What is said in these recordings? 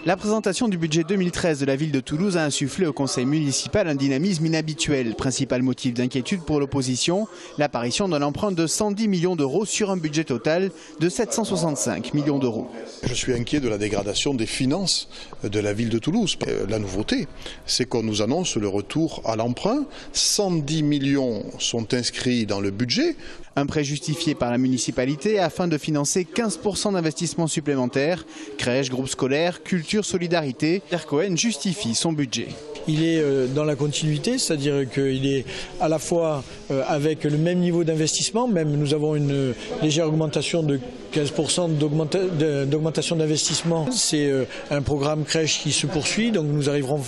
La présentation du budget 2013 de la ville de Toulouse a insufflé au conseil municipal un dynamisme inhabituel. Principal motif d'inquiétude pour l'opposition, l'apparition d'un emprunt de 110 millions d'euros sur un budget total de 765 millions d'euros. Je suis inquiet de la dégradation des finances de la ville de Toulouse. La nouveauté, c'est qu'on nous annonce le retour à l'emprunt. 110 millions sont inscrits dans le budget. Un prêt justifié par la municipalité afin de financer 15% d'investissements supplémentaires. Crèches, groupes scolaires, culture, solidarité. Pierre Cohen justifie son budget. Il est dans la continuité, c'est-à-dire qu'il est à la fois avec le même niveau d'investissement, même nous avons une légère augmentation de 15% d'augmentation d'investissement. C'est un programme crèche qui se poursuit, donc nous arriverons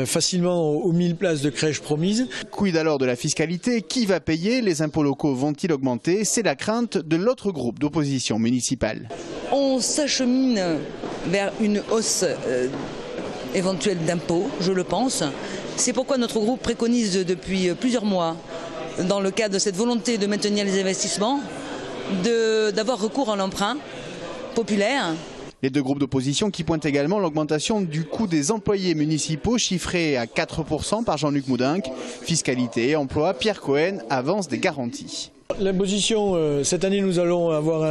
facilement aux 1000 places de crèche promises. Quid alors de la fiscalité? Qui va payer? Les impôts locaux vont-ils augmenter? C'est la crainte de l'autre groupe d'opposition municipale. On s'achemine vers une hausse éventuelle d'impôts, je le pense. C'est pourquoi notre groupe préconise depuis plusieurs mois, dans le cadre de cette volonté de maintenir les investissements, d'avoir recours à l'emprunt populaire. Les deux groupes d'opposition qui pointent également l'augmentation du coût des employés municipaux chiffré à 4% par Jean-Luc Moudinque. Fiscalité et emploi, Pierre Cohen avance des garanties. L'imposition, cette année nous allons avoir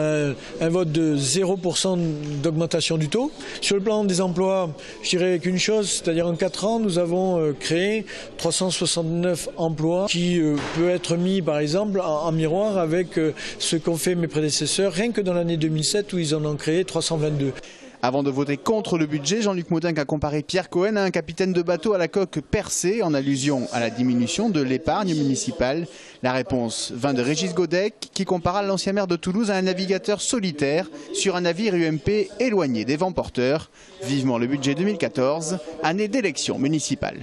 un vote de 0% d'augmentation du taux. Sur le plan des emplois, je dirais qu'une chose, c'est-à-dire en 4 ans, nous avons créé 369 emplois qui peut être mis par exemple en miroir avec ce qu'ont fait mes prédécesseurs, rien que dans l'année 2007 où ils en ont créé 322. Avant de voter contre le budget, Jean-Luc Moudinque a comparé Pierre Cohen à un capitaine de bateau à la coque percée en allusion à la diminution de l'épargne municipale. La réponse vint de Régis Godec qui compara l'ancien maire de Toulouse à un navigateur solitaire sur un navire UMP éloigné des vents porteurs. Vivement le budget 2014, année d'élection municipale.